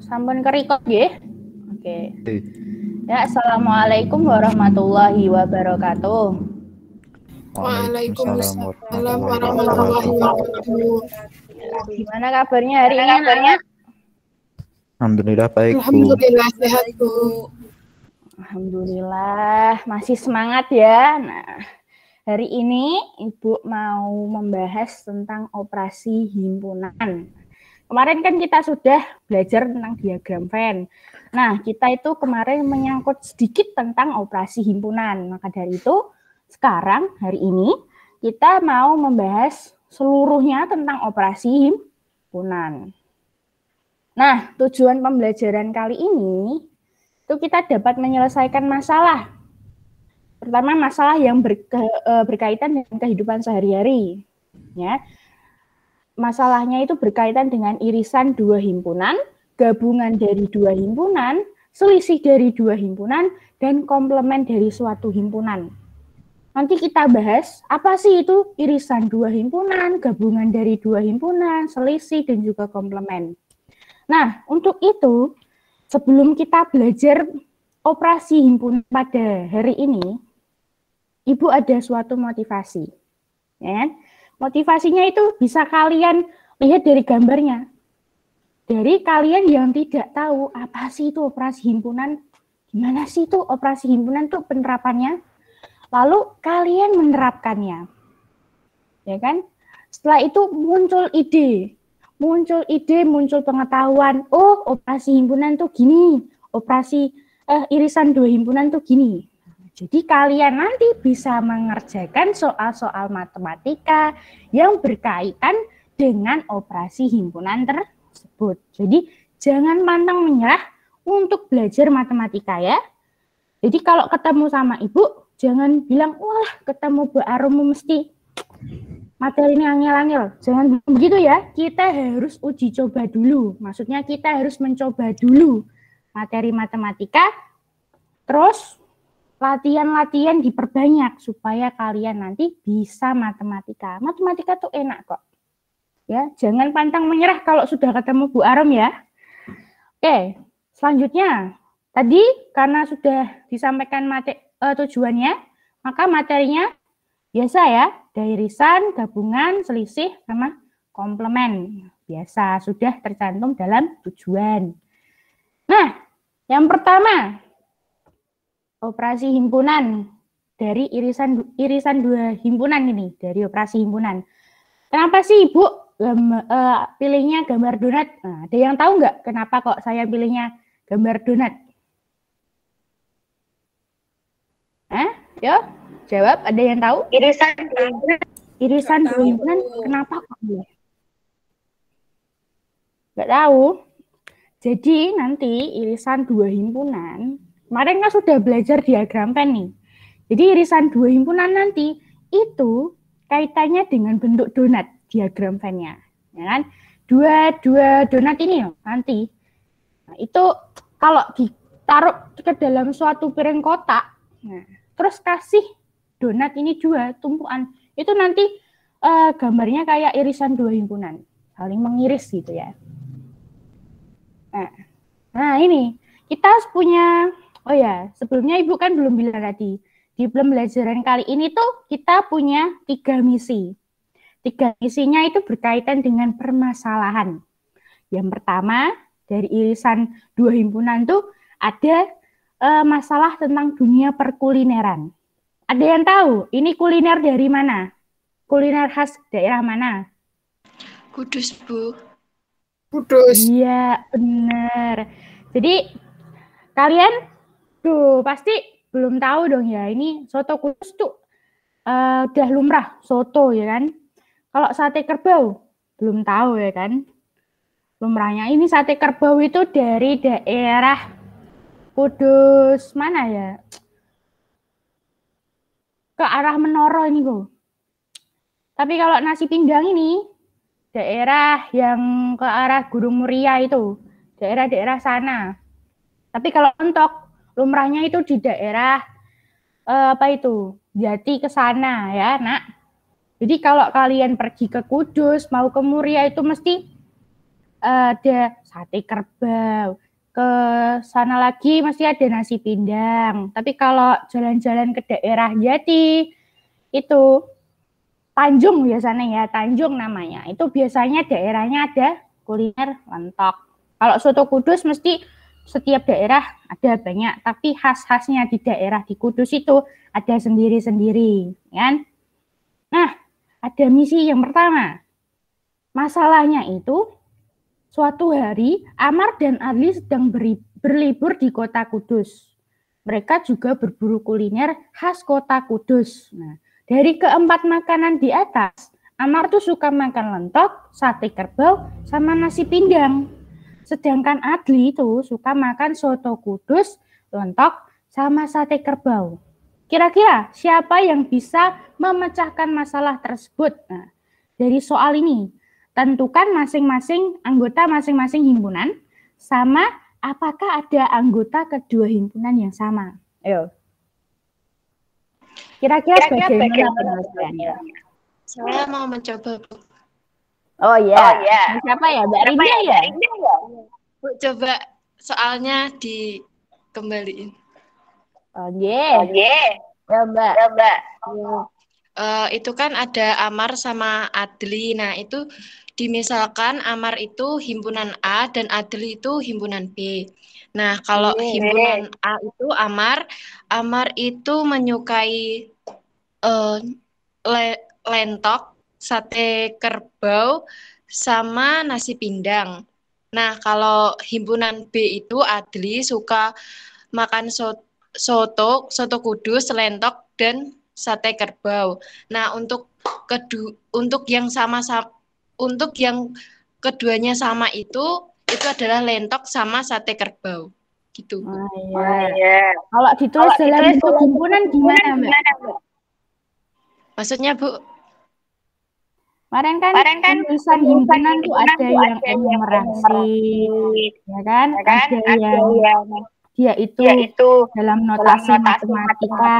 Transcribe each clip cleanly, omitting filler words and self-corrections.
Sampun kerekod nggih? Oke. Ya, assalamualaikum warahmatullahi wabarakatuh. Waalaikumsalam warahmatullahi wabarakatuh. Gimana kabarnya hari ini, anak-anak? Alhamdulillah baik, Bu. Alhamdulillah sehat, Bu. Alhamdulillah masih semangat ya. Nah, hari ini Ibu mau membahas tentang operasi himpunan. Kemarin kan kita sudah belajar tentang diagram Venn. Nah, kita itu kemarin menyangkut sedikit tentang operasi himpunan. Maka dari itu, sekarang hari ini kita mau membahas seluruhnya tentang operasi himpunan. Nah, tujuan pembelajaran kali ini itu kita dapat menyelesaikan masalah. Pertama, masalah yang berkaitan dengan kehidupan sehari-hari. Ya. Masalahnya itu berkaitan dengan irisan dua himpunan, gabungan dari dua himpunan, selisih dari dua himpunan, dan komplement dari suatu himpunan. Nanti kita bahas apa sih itu irisan dua himpunan, gabungan dari dua himpunan, selisih, dan juga komplement. Nah, untuk itu, sebelum kita belajar operasi himpunan pada hari ini, Ibu ada suatu motivasi. Ya. Motivasinya itu bisa kalian lihat dari gambarnya. Dari kalian yang tidak tahu apa sih itu operasi himpunan, gimana sih itu operasi himpunan itu penerapannya, lalu kalian menerapkannya. Ya kan? Setelah itu muncul ide, muncul pengetahuan, oh operasi himpunan tuh gini, operasi irisan dua himpunan tuh gini. Jadi kalian nanti bisa mengerjakan soal-soal matematika yang berkaitan dengan operasi himpunan tersebut. Jadi jangan pantang menyerah untuk belajar matematika ya. Jadi kalau ketemu sama ibu, jangan bilang, wah ketemu Bu Arum mesti materi ini angel-angel. Jangan begitu ya, kita harus uji coba dulu. Maksudnya kita harus mencoba dulu materi matematika, terus latihan-latihan diperbanyak supaya kalian nanti bisa matematika. Matematika tuh enak kok. Ya, jangan pantang menyerah kalau sudah ketemu Bu Arum ya. Oke, selanjutnya tadi karena sudah disampaikan tujuannya, maka materinya biasa ya, dari irisan, gabungan, selisih, sama komplement. Biasa sudah tercantum dalam tujuan. Nah, yang pertama operasi himpunan dari irisan dua himpunan ini, dari operasi himpunan. Kenapa sih Ibu pilihnya gambar donat? Nah, ada yang tahu nggak kenapa kok saya pilihnya gambar donat? Yo, jawab. Ada yang tahu? Irisan dua himpunan, kenapa kok pilih? Nggak tahu. Jadi nanti irisan dua himpunan, kemarin kan sudah belajar diagram Venn nih. Jadi irisan dua himpunan nanti itu kaitannya dengan bentuk donat diagram Venn-nya, ya kan? Dua donat ini nanti. Nah, itu kalau ditaruh ke dalam suatu piring kotak, nah, terus kasih donat ini dua tumpuan, itu nanti gambarnya kayak irisan dua himpunan, saling mengiris gitu ya. Nah ini kita punya. Oh ya, sebelumnya Ibu kan belum bilang tadi, di pembelajaran kali ini tuh kita punya 3 misi. 3 misinya itu berkaitan dengan permasalahan. Yang pertama, dari irisan dua himpunan tuh ada masalah tentang dunia perkulineran. Ada yang tahu, ini kuliner dari mana? Kuliner khas daerah mana? Kudus, Bu. Kudus. Iya, benar. Jadi, kalian tuh pasti belum tahu dong ya, ini soto Kudus tuh udah lumrah soto ya kan. Kalau sate kerbau belum tahu ya kan. Lumrahnya ini sate kerbau itu dari daerah Kudus mana ya? Ke arah Menoro ini kok. Tapi kalau nasi pindang ini daerah yang ke arah Gunung Muria itu, daerah-daerah sana. Tapi kalau mentok lumrahnya itu di daerah Jati ke sana ya, Nak. Jadi kalau kalian pergi ke Kudus, mau ke Muria itu mesti ada sate kerbau. Ke sana lagi masih ada nasi pindang. Tapi kalau jalan-jalan ke daerah Jati, itu Tanjung biasanya ya, Tanjung namanya. Itu biasanya daerahnya ada kuliner lentok. Kalau soto Kudus mesti setiap daerah ada banyak, tapi khas-khasnya di daerah di Kudus itu ada sendiri-sendiri, kan? Nah, ada misi yang pertama. Masalahnya itu suatu hari Amar dan Adli sedang berlibur di kota Kudus. Mereka juga berburu kuliner khas kota Kudus. Nah, dari keempat makanan di atas, Amar tuh suka makan lentok, sate kerbau, sama nasi pindang. Sedangkan Adli itu suka makan soto Kudus, lentok, sama sate kerbau. Kira-kira siapa yang bisa memecahkan masalah tersebut? Nah, dari soal ini, tentukan masing-masing anggota masing-masing himpunan, sama apakah ada anggota kedua himpunan yang sama. Ayo. Kira-kira bagaimana penjelasannya? Saya mau mencoba, Bu. Oh ya. Siapa ya? Mbak Rinda ya? Bu, coba soalnya dikembaliin. Oh yeah. Ya, Mbak. Itu kan ada Amar sama Adli. Nah, itu dimisalkan Amar itu himpunan A dan Adli itu himpunan B. Nah, kalau himpunan A itu Amar itu menyukai lentok, sate kerbau, sama nasi pindang. Nah, kalau himpunan B itu Adli suka makan soto Kudus, lentok, dan sate kerbau. Nah, untuk yang keduanya sama itu adalah lentok sama sate kerbau. Gitu. Iya. Kalau ditulis dalam bentuk himpunan gimana, Mbak? Maksudnya, Bu? Kemarin kan tulisan himpunan tuh ada yang enumerasi, ya kan? Ada yang dia itu dalam notasi matematika,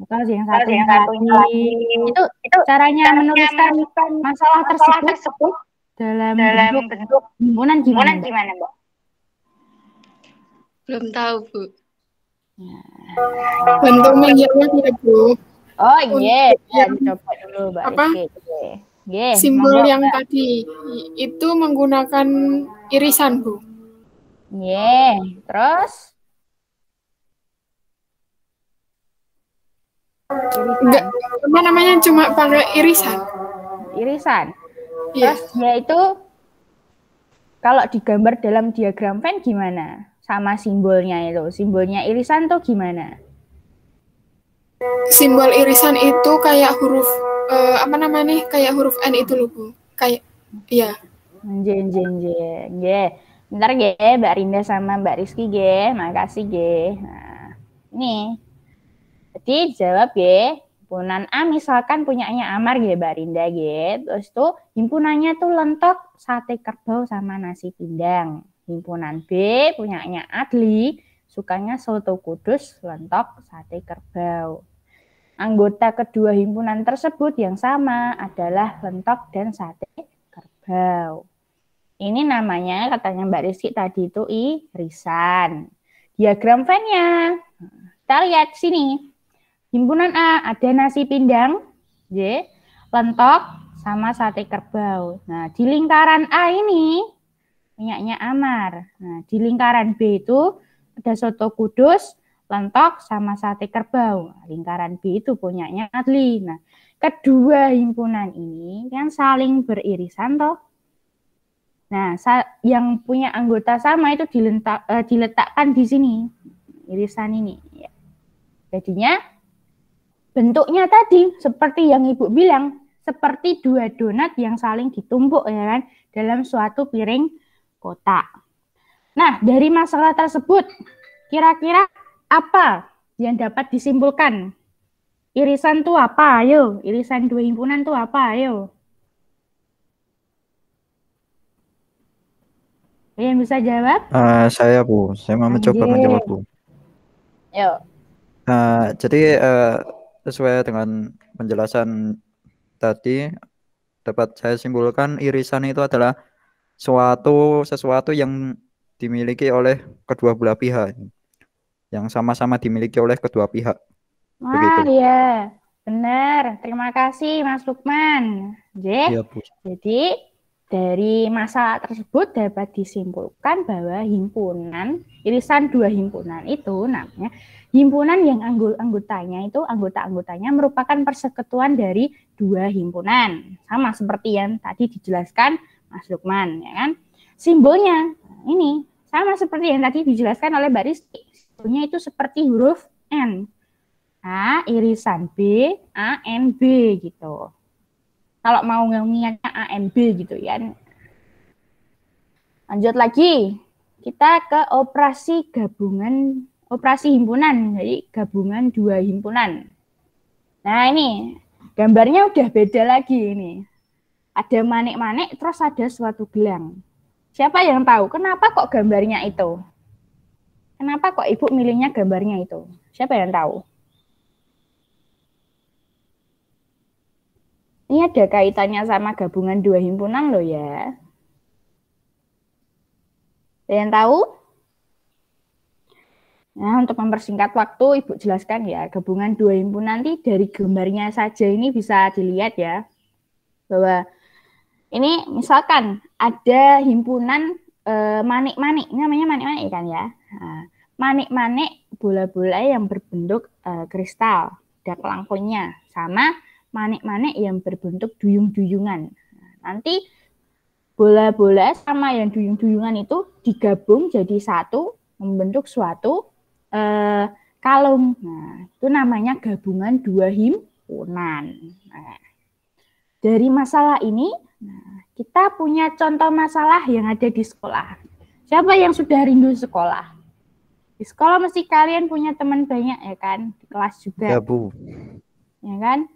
atau yang satunya lagi. Itu caranya menuliskan masalah tersebut dalam bentuk himpunan gimana, Mbak? Belum tahu, Bu. Bentuk menjawab ya, Bu. Oh iya, coba dulu, Mbak Rizky. Simbol yang tadi itu menggunakan irisan, Bu. Terus? Enggak, apa namanya, cuma pakai irisan. Irisan. Iya. Terus dia itu kalau digambar dalam diagram Venn gimana? Sama simbolnya itu. Simbolnya irisan tuh gimana? Simbol irisan itu kayak huruf kayak huruf N itu loh, Bu. Kayak iya. Bentar Mbak Rinda sama Mbak Rizky makasih Nah, ini. Jadi jawab himpunan A misalkan punyanya Amar Mbak Rinda Terus tuh himpunannya tuh lentok, sate kerbau sama nasi pindang. Himpunan B punyanya Adli, sukanya soto Kudus, lentok, sate kerbau. Anggota kedua himpunan tersebut yang sama adalah lentok dan sate kerbau. Ini namanya katanya Mbak Rizky tadi itu irisan. Diagram Venn-nya. Kita lihat sini. Himpunan A ada nasi pindang, lentok, sama sate kerbau. Nah, di lingkaran A ini punyanya Amar. Nah, di lingkaran B itu ada soto Kudus, lentok, sama sate kerbau. Lingkaran B itu punyanya Adli. Nah, kedua himpunan ini kan saling beririsan toh. Nah, yang punya anggota sama itu diletakkan di sini, irisan ini. Ya. Jadinya bentuknya tadi seperti yang Ibu bilang, seperti dua donat yang saling ditumpuk ya kan dalam suatu piring kotak. Nah, dari masalah tersebut, kira-kira apa yang dapat disimpulkan? Irisan itu apa? Ayo, irisan dua himpunan itu apa? Ayo. Yang bisa jawab? Saya, Bu. Saya mau mencoba menjawab, Bu. Yuk. Jadi sesuai dengan penjelasan tadi, dapat saya simpulkan irisan itu adalah sesuatu yang dimiliki oleh kedua belah pihak, yang sama-sama dimiliki oleh kedua pihak. Wah, Begitu. ya, benar. Terima kasih, Mas Lukman. Iya, Bu. Jadi, dari masalah tersebut dapat disimpulkan bahwa irisan dua himpunan itu namanya himpunan yang anggota-anggotanya merupakan persekutuan dari dua himpunan. Sama seperti yang tadi dijelaskan Mas Lukman, ya kan? Simbolnya ini sama seperti yang tadi dijelaskan oleh Mbak Rizky. Simbolnya itu seperti huruf N. A irisan B, A, N, B gitu. Kalau mau ngingatnya A, N, B gitu ya. Lanjut lagi. Kita ke operasi himpunan. Jadi gabungan dua himpunan. Nah ini gambarnya udah beda lagi ini. Ada manik-manik terus ada suatu gelang. Siapa yang tahu kenapa kok gambarnya itu? Kenapa kok Ibu milihnya gambarnya itu? Siapa yang tahu? Ini ada kaitannya sama gabungan dua himpunan loh ya. Ada yang tahu? Nah, untuk mempersingkat waktu, Ibu jelaskan ya, gabungan dua himpunan nanti dari gambarnya saja ini bisa dilihat ya. Bahwa ini misalkan ada himpunan manik-manik, namanya manik-manik kan ya. Nah, manik-manik bola-bola yang berbentuk kristal, ada pelangkonya, sama manik-manik yang berbentuk duyung-duyungan. Nanti bola-bola sama yang duyung-duyungan itu digabung jadi satu, membentuk suatu kalung. Nah, itu namanya gabungan dua himpunan. Nah, dari masalah ini, kita punya contoh masalah yang ada di sekolah. Siapa yang sudah rindu sekolah? Di sekolah mesti kalian punya teman banyak ya kan? Di kelas juga. Ya, Bu. Ya kan?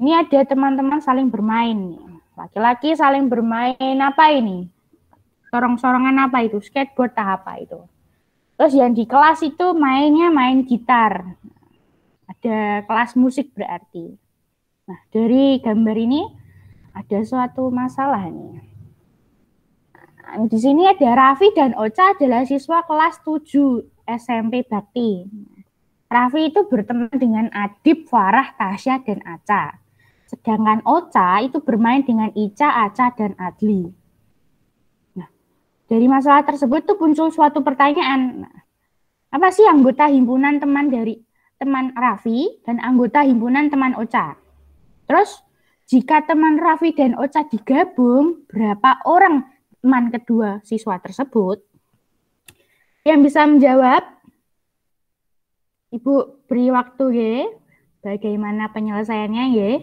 Ini ada teman-teman saling bermain. Laki-laki saling bermain apa ini? Sorong-sorongan apa itu? Skateboard apa itu? Terus yang di kelas itu mainnya main gitar. Ada kelas musik berarti. Nah, dari gambar ini ada suatu masalah nih. Nah, di sini ada Raffi dan Ocha adalah siswa kelas 7 SMP Bakti. Raffi itu berteman dengan Adib, Farah, Tasya, dan Aca. Sedangkan Ocha itu bermain dengan Ica, Aca, dan Adli. Nah, dari masalah tersebut tuh muncul suatu pertanyaan. Nah, apa sih anggota himpunan teman Raffi dan anggota himpunan teman Ocha? Terus, jika teman Raffi dan Ocha digabung, berapa orang teman kedua siswa tersebut? Yang bisa menjawab? Ibu beri waktu ya. Bagaimana penyelesaiannya ya?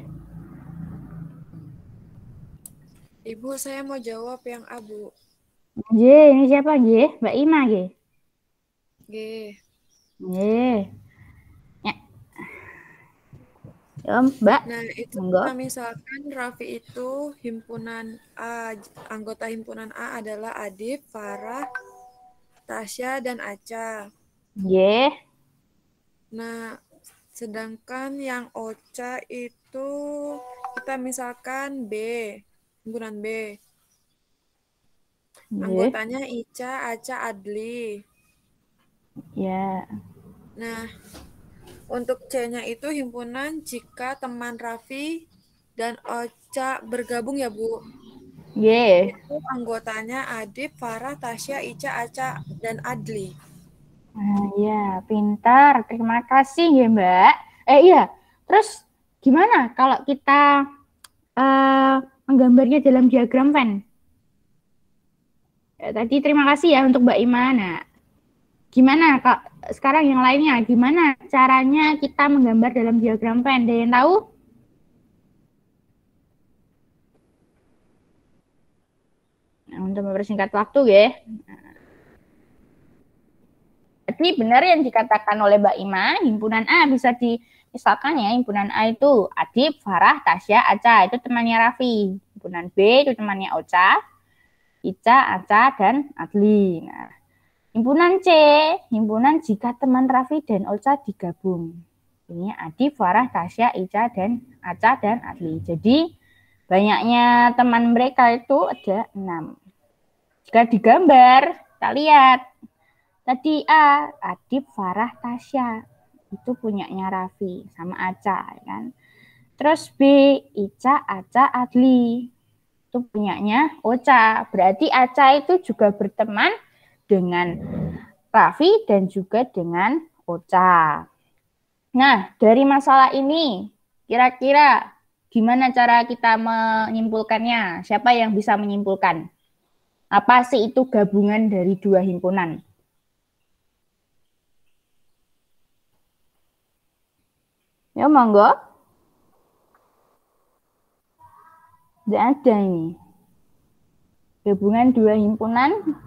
Ibu, saya mau jawab yang Abu. Ye, ini siapa ye? Mbak Ima ye? G. Ye. Ya. Ya, Mbak. Nah, itu Monggo. misalkan Raffi itu himpunan A, anggota himpunan A adalah Adib, Farah, Tasya, dan Aca. Ye. Nah, sedangkan yang Ocha itu kita misalkan B, himpunan B. Anggotanya Ica, Aca, Adli. Ya. Nah, untuk C-nya itu himpunan jika teman Raffi dan Ocha bergabung ya, Bu. Ye. Itu anggotanya Adib, Farah, Tasya, Ica, Aca, dan Adli. Nah, ya, pintar. Terima kasih ya, Mbak. Iya. Terus gimana kalau kita menggambarnya dalam diagram Venn? Tadi terima kasih ya untuk Mbak Ima. Nah, gimana Kak? Sekarang yang lainnya, gimana caranya kita menggambar dalam diagram Venn? Ada yang tahu? Nah, untuk mempersingkat waktu ya. Jadi benar yang dikatakan oleh Mbak Ima, himpunan A bisa misalkan ya, himpunan A itu Adib, Farah, Tasya, Aca, itu temannya Raffi. Himpunan B itu temannya Ocha, Ica, Aca, dan Adli. Nah, himpunan C, himpunan jika teman Raffi dan Ocha digabung. Ini Adib, Farah, Tasya, Ica, dan Aca, dan Adli. Jadi banyaknya teman mereka itu ada 6. Jika digambar, kita lihat. Tadi A, Adip, Farah, Tasya. Itu punyanya Raffi sama Aca, kan? Terus B, Ica, Aca, Adli. Itu punyanya Ocha. Berarti Aca itu juga berteman dengan Raffi dan juga dengan Ocha. Nah, dari masalah ini, kira-kira gimana cara kita menyimpulkannya? Siapa yang bisa menyimpulkan? Apa sih itu gabungan dari dua himpunan? Ya, monggo. Tidak ada ini. Gabungan dua himpunan.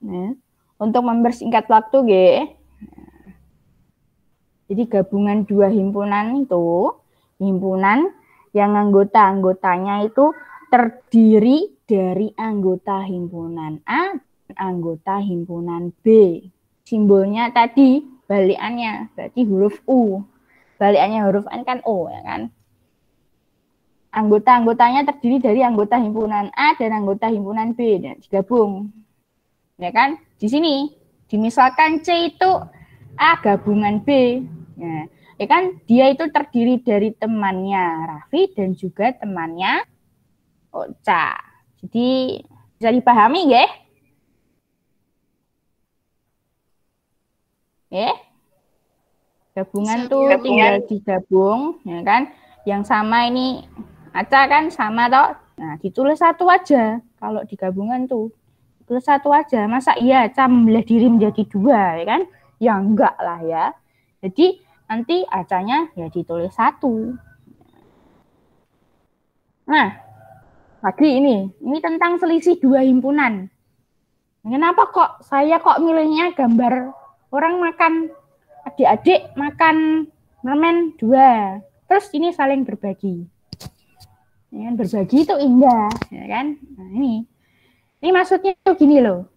Nah, untuk mempersingkat waktu, jadi gabungan dua himpunan itu, himpunan yang anggota-anggotanya itu terdiri dari anggota himpunan A dan anggota himpunan B. Simbolnya tadi balikannya, berarti huruf U. Balikannya huruf N kan O, ya kan? Anggota-anggotanya terdiri dari anggota himpunan A dan anggota himpunan B, dan digabung. Ya kan? Di sini dimisalkan C itu A gabungan B. Ya kan? Dia itu terdiri dari temannya Raffi dan juga temannya Ocha. Jadi bisa dipahami, nggih? Gabungan Bisa, tuh Bu. tinggal digabung, ya kan? Yang sama ini Aca kan sama toh. Nah, ditulis satu aja. Kalau digabungan tuh ditulis satu aja. Masa iya Aca membelah diri menjadi dua, ya kan? Ya enggak lah ya. Jadi nanti Acanya ya ditulis satu. Nah, lagi ini tentang selisih dua himpunan. Kenapa kok saya milihnya gambar orang makan, adik-adik makan permen dua, terus ini saling berbagi. Ya kan, berbagi itu indah, ya kan? Nah, ini maksudnya tuh gini loh.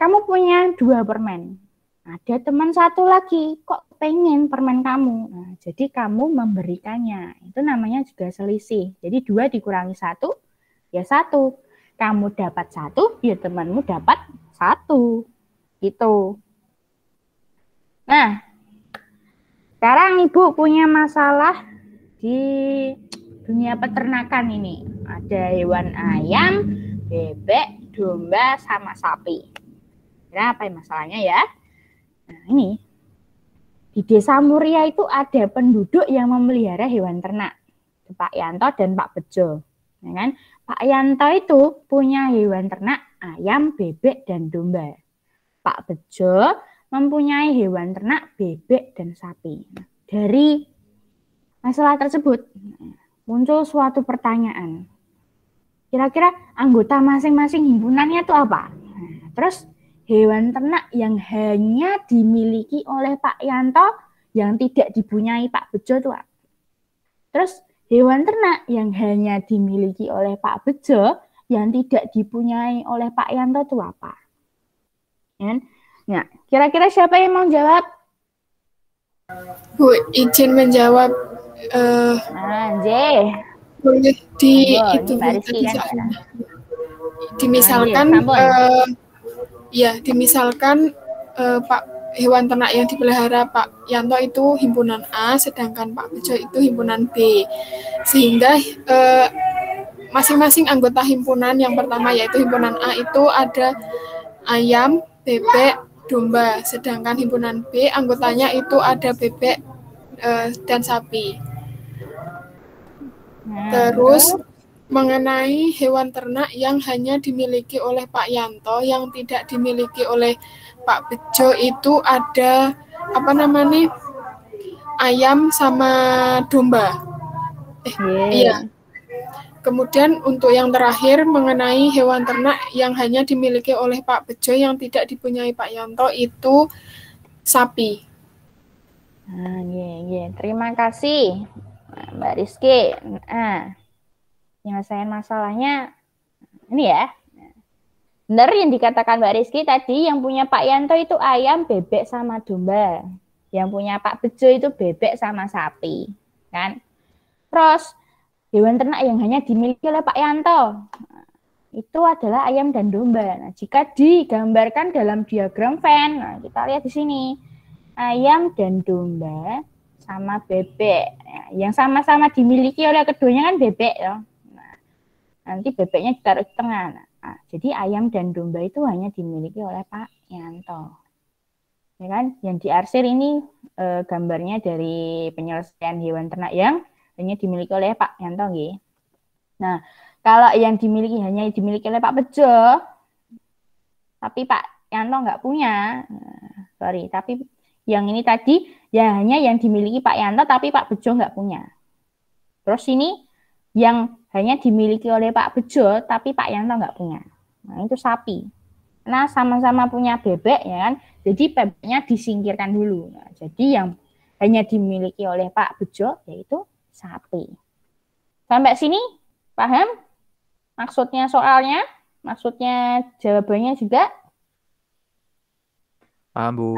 Kamu punya 2 permen. Ada teman satu lagi, kok pengen permen kamu. Nah, jadi kamu memberikannya. Itu namanya juga selisih. Jadi 2 dikurangi 1, ya 1. Kamu dapat 1, ya temanmu dapat 1. Gitu. Nah, sekarang Ibu punya masalah di dunia peternakan ini. Ada hewan ayam, bebek, domba, sama sapi. Kira apa masalahnya ya? Nah, ini di Desa Muria itu ada penduduk yang memelihara hewan ternak, Pak Yanto dan Pak Bejo. Ya kan? Pak Yanto itu punya hewan ternak ayam, bebek, dan domba. Pak Bejo mempunyai hewan ternak bebek dan sapi. Dari masalah tersebut muncul suatu pertanyaan. Kira-kira anggota masing-masing himpunannya itu apa? Nah, terus hewan ternak yang hanya dimiliki oleh Pak Yanto yang tidak dipunyai Pak Bejo itu apa? Terus hewan ternak yang hanya dimiliki oleh Pak Bejo yang tidak dipunyai oleh Pak Yanto itu apa? Nah, kira-kira siapa yang mau jawab? Bu, izin menjawab. J. Boleh di Monggo, itu ini Mbak Rizky kan ya. Dimisalkan, J, dimisalkan Pak hewan ternak yang dipelihara Pak Yanto itu himpunan A, sedangkan Pak Bejo itu himpunan B. Sehingga masing-masing anggota himpunan yang pertama yaitu himpunan A itu ada ayam, bebek, domba, sedangkan himpunan B anggotanya itu ada bebek dan sapi. Terus mengenai hewan ternak yang hanya dimiliki oleh Pak Yanto yang tidak dimiliki oleh Pak Bejo itu ada ayam sama domba. Iya. Kemudian untuk yang terakhir mengenai hewan ternak yang hanya dimiliki oleh Pak Bejo yang tidak dipunyai Pak Yanto itu sapi. Terima kasih Mbak Rizky. Penyelesaian masalahnya ini ya. Benar yang dikatakan Mbak Rizky tadi, yang punya Pak Yanto itu ayam, bebek, sama domba. Yang punya Pak Bejo itu bebek sama sapi. Kan? Terus hewan ternak yang hanya dimiliki oleh Pak Yanto. itu adalah ayam dan domba. Nah, jika digambarkan dalam diagram Venn, nah kita lihat di sini. Ayam dan domba sama bebek. Nah, yang sama-sama dimiliki oleh keduanya kan bebek ya. Nah, nanti bebeknya ditaruh di tengah. Nah, jadi ayam dan domba itu hanya dimiliki oleh Pak Yanto. Ya kan? Yang diarsir ini gambarnya dari penyelesaian hewan ternak yang hanya dimiliki oleh Pak Yanto nggih. Nah, kalau yang hanya dimiliki oleh Pak Bejo, tapi Pak Yanto nggak punya, sorry, tapi yang ini tadi ya hanya yang dimiliki Pak Yanto tapi Pak Bejo nggak punya. Terus ini yang hanya dimiliki oleh Pak Bejo tapi Pak Yanto nggak punya. Nah, itu sapi. Nah, sama-sama punya bebek ya kan. Jadi bebeknya disingkirkan dulu. Nah, jadi yang hanya dimiliki oleh Pak Bejo yaitu sapi. Sampai sini paham? Maksudnya soalnya, maksudnya jawabannya juga? Paham, Bu.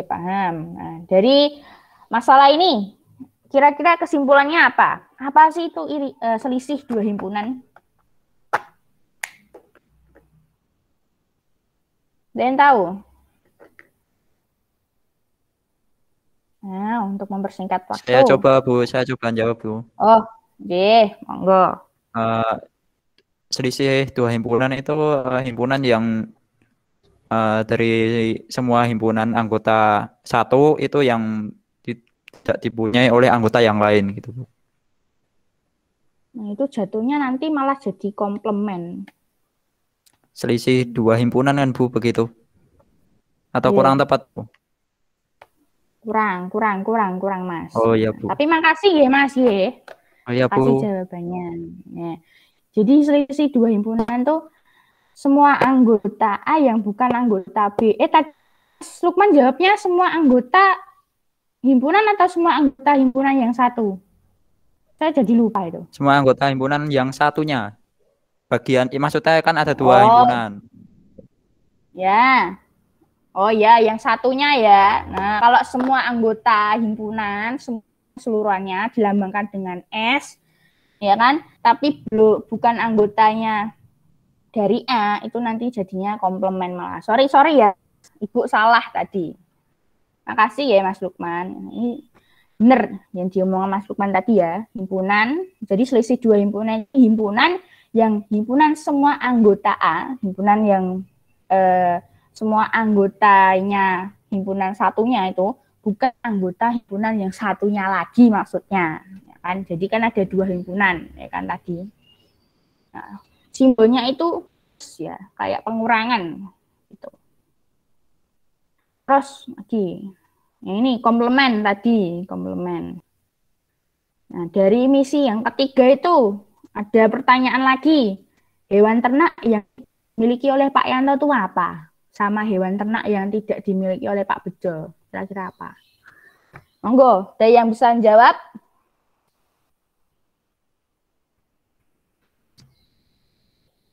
Paham. Nah, dari masalah ini, kira-kira kesimpulannya apa? Apa sih itu selisih dua himpunan? Ada yang tahu? Nah, untuk mempersingkat waktu. Saya coba jawab, Bu. Oh, monggo. Selisih dua himpunan itu himpunan yang dari semua himpunan anggota satu itu yang tidak dipunyai oleh anggota yang lain gitu, Bu. Nah, itu jatuhnya nanti malah jadi komplement. Selisih dua himpunan kan, Bu, begitu? Atau kurang tepat, Bu? Kurang, Mas. Oh iya, Bu. Tapi makasih ya, Mas ya. Oh iya, Kasih Bu. jawabannya. Ya. Jadi selisih dua himpunan tuh semua anggota A yang bukan anggota B. Tadi Lukman jawabnya semua anggota himpunan atau semua anggota himpunan yang satu? Saya jadi lupa itu. Semua anggota himpunan yang satunya. Maksudnya kan ada dua himpunan. Ya. Oh ya, yang satunya ya. Nah, kalau semua anggota himpunan seluruhannya dilambangkan dengan S, ya kan? Tapi bukan anggotanya dari A, itu nanti jadinya komplement malah. Sorry ya, Ibu salah tadi. Makasih ya Mas Lukman. Ini benar yang diomongkan Mas Lukman tadi ya, himpunan. Jadi selisih dua himpunan, himpunan semua anggota A, himpunan yang semua anggotanya himpunan satunya itu bukan anggota himpunan yang satunya lagi maksudnya, ya kan? Jadi kan ada dua himpunan, ya kan tadi. Nah, simbolnya itu ya kayak pengurangan gitu. Terus lagi, ini komplement tadi, komplement. Nah, dari misi yang ketiga itu ada pertanyaan lagi. Hewan ternak yang dimiliki oleh Pak Yanto itu apa? Sama hewan ternak yang tidak dimiliki oleh Pak Bejo. Kira-kira apa? Monggo, ada yang bisa menjawab?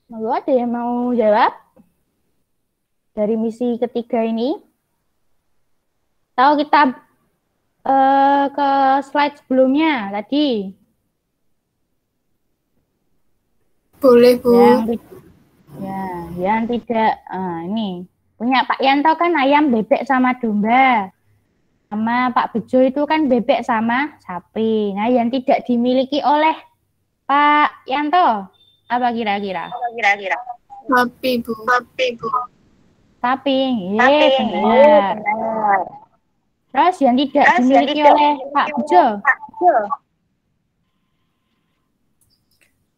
Monggo, ada yang mau jawab? Dari misi ketiga ini? Tahu kita ke slide sebelumnya tadi. Boleh, Bu. Yang tidak, ini punya Pak Yanto kan ayam, bebek sama domba. Sama Pak Bejo itu kan bebek sama sapi. Nah, yang tidak dimiliki oleh Pak Yanto apa kira-kira? Sapi, Bu. Sapi, benar. Terus yang tidak dimiliki oleh Pak Bejo?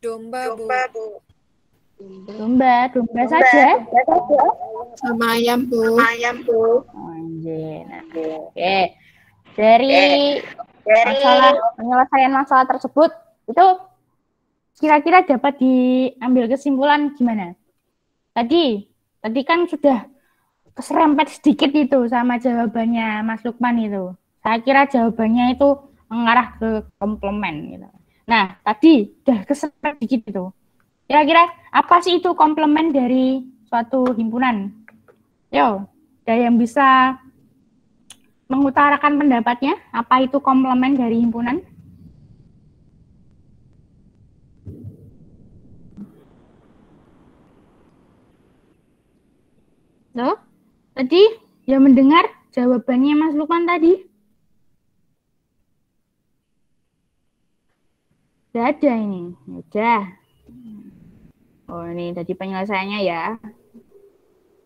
Domba, Bu. Domba saja. Sama ayam, Bu. Oke. Dari penyelesaian masalah tersebut itu kira-kira dapat diambil kesimpulan gimana? Tadi kan sudah keserempet sedikit itu sama jawabannya Mas Lukman itu. Saya kira jawabannya itu mengarah ke komplement gitu. Nah, tadi udah keserempet sedikit itu. Kira-kira apa sih itu komplement dari suatu himpunan? Yo, ada yang bisa mengutarakan pendapatnya? Apa itu komplement dari himpunan? Loh, tadi yang mendengar jawabannya Mas Lukman tadi? Tidak ada ini. Udah. Oh, ini tadi penyelesaiannya ya.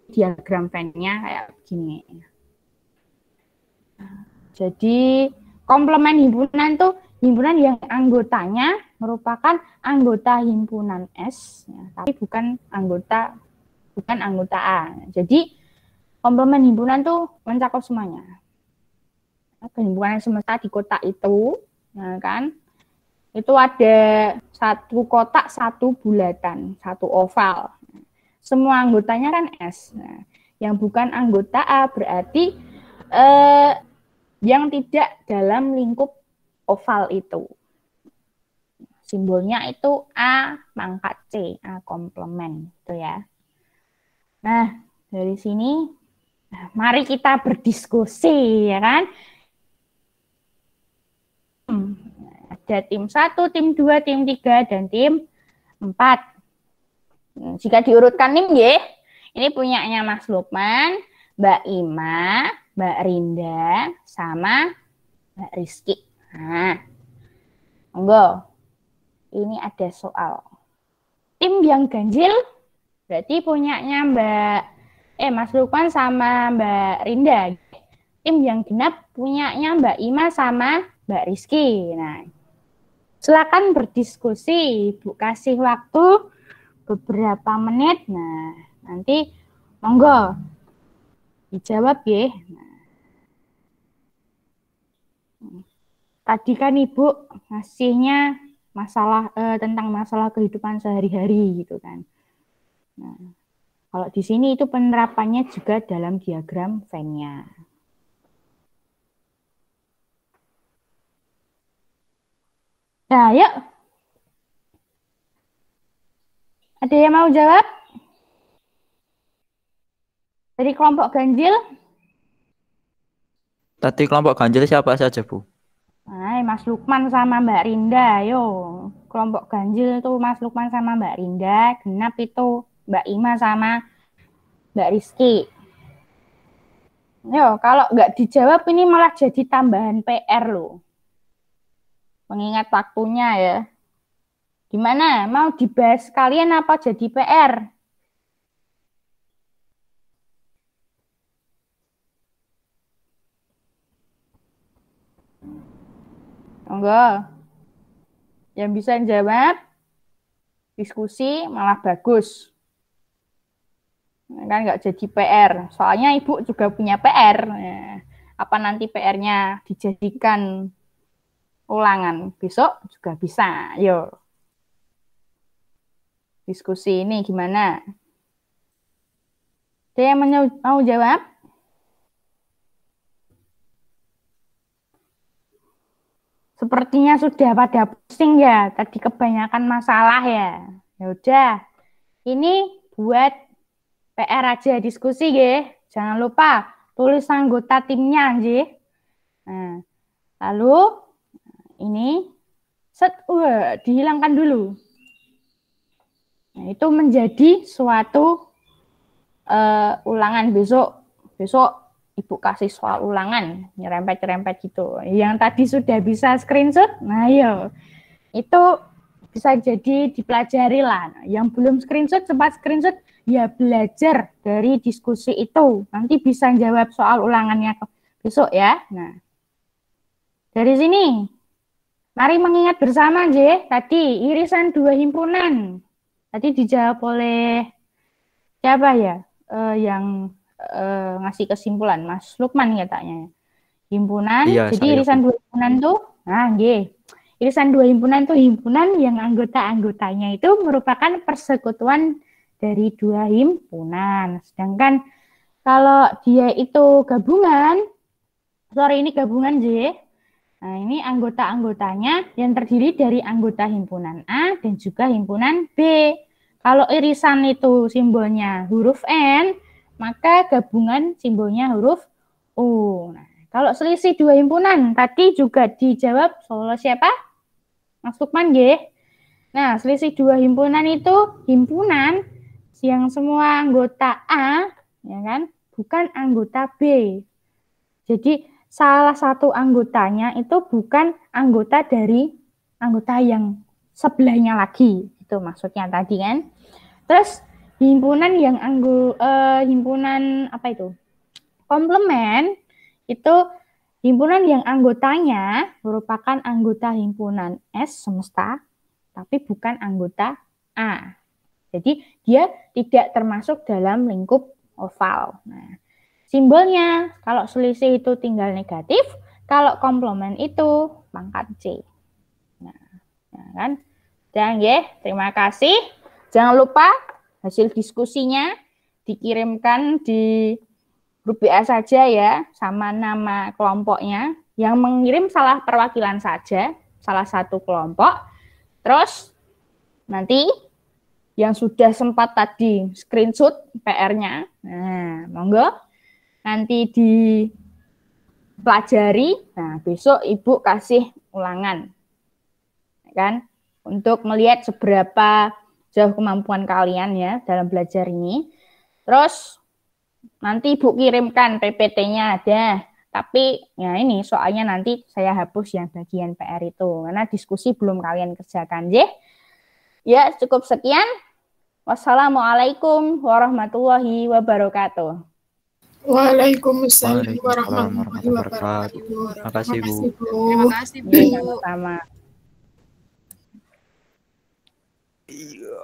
Diagram Venn-nya kayak begini. Jadi, komplement himpunan tuh himpunan yang anggotanya merupakan anggota himpunan S, ya, tapi bukan anggota A. Jadi, komplement himpunan tuh mencakup semuanya. Himpunan semesta di kotak itu, ya kan? Itu ada satu kotak, satu bulatan, satu oval. Semua anggotanya kan S. Nah, yang bukan anggota A berarti yang tidak dalam lingkup oval itu. Simbolnya itu A pangkat C, A komplement itu ya. Nah, dari sini mari kita berdiskusi ya kan. Ada tim 1, tim 2, tim 3, dan tim 4. Jika diurutkan nih, ya, ini punyanya Mas Lukman, Mbak Ima, Mbak Rinda, sama Mbak Rizky. Nah, monggo. Ini ada soal. Tim yang ganjil berarti punyanya Mas Lukman sama Mbak Rinda. Tim yang genap punyanya Mbak Ima sama Mbak Rizky. Nah, silakan berdiskusi, Ibu kasih waktu beberapa menit. Nah, nanti monggo dijawab ya. Nah, tadi kan Ibu ngasihnya tentang masalah kehidupan sehari-hari gitu kan. Nah, kalau di sini itu penerapannya juga dalam diagram Venn-nya. Nah, yuk. Ada yang mau jawab? Dari kelompok ganjil? Tadi kelompok ganjil siapa saja, Bu? Nah, Mas Lukman sama Mbak Rinda, yo. Kelompok ganjil itu Mas Lukman sama Mbak Rinda, genap itu Mbak Ima sama Mbak Rizky. Yo, kalau nggak dijawab ini malah jadi tambahan PR loh. Mengingat waktunya ya. Gimana? Mau dibahas kalian apa jadi PR? Enggak. Yang bisa jawab, diskusi malah bagus. Kan nggak jadi PR. Soalnya Ibu juga punya PR. Apa nanti PR-nya dijadikan ulangan besok juga bisa. Yo. Diskusi ini gimana? Ada yang mau jawab? Sepertinya sudah pada pusing ya. Tadi kebanyakan masalah ya. Ya udah. Ini buat PR aja diskusi ya. Jangan lupa tulis anggota timnya aja. Nah, lalu ini dihilangkan dulu. Nah, itu menjadi suatu ulangan besok Ibu kasih soal ulangan, nyerempet-nyerempet gitu. Yang tadi sudah bisa screenshot, nah yo, itu bisa jadi dipelajari lah. Yang belum screenshot, sempat screenshot, ya belajar dari diskusi itu. Nanti bisa jawab soal ulangannya besok ya. Nah, dari sini, mari mengingat bersama J. Tadi irisan 2 himpunan. Tadi dijawab oleh siapa ya? Yang ngasih kesimpulan, Mas Lukman katanya. Himpunan, Iya, jadi irisan 2 himpunan tuh, nah irisan 2 himpunan tuh himpunan yang anggota-anggotanya itu merupakan persekutuan dari 2 himpunan. Sedangkan kalau dia itu gabungan, ini gabungan J. Nah, ini anggota-anggotanya yang terdiri dari anggota himpunan A dan juga himpunan B. Kalau irisan itu simbolnya huruf N, maka gabungan simbolnya huruf U. Nah, kalau selisih 2 himpunan, tadi juga dijawab oleh siapa? Mas Lukman, G. Nah, selisih 2 himpunan itu himpunan yang semua anggota A ya kan? Bukan anggota B. Jadi salah satu anggotanya itu bukan anggota dari anggota yang sebelahnya lagi. Itu maksudnya tadi kan. Terus himpunan yang himpunan apa itu? Komplement itu himpunan yang anggotanya merupakan anggota himpunan S semesta, tapi bukan anggota A. Jadi dia tidak termasuk dalam lingkup oval. Nah, simbolnya kalau selisih itu tinggal negatif, kalau komplement itu pangkat C. Nah, kan? Dan ya, terima kasih. Jangan lupa hasil diskusinya dikirimkan di grup WA saja ya, sama nama kelompoknya. Yang mengirim salah perwakilan saja, salah satu kelompok. Terus nanti yang sudah sempat tadi screenshot PR-nya, nah monggo nanti dipelajari. Nah besok Ibu kasih ulangan, kan, untuk melihat seberapa jauh kemampuan kalian ya dalam belajar ini. Terus nanti Ibu kirimkan PPT-nya ada, tapi ya ini soalnya nanti saya hapus yang bagian PR itu karena diskusi belum kalian kerjakan, ya. Cukup sekian. Wassalamualaikum warahmatullahi wabarakatuh. Waalaikumsalam warahmatullahi wabarakatuh. Terima kasih, Bu. Terima kasih, Bu. Sama-sama. Iya.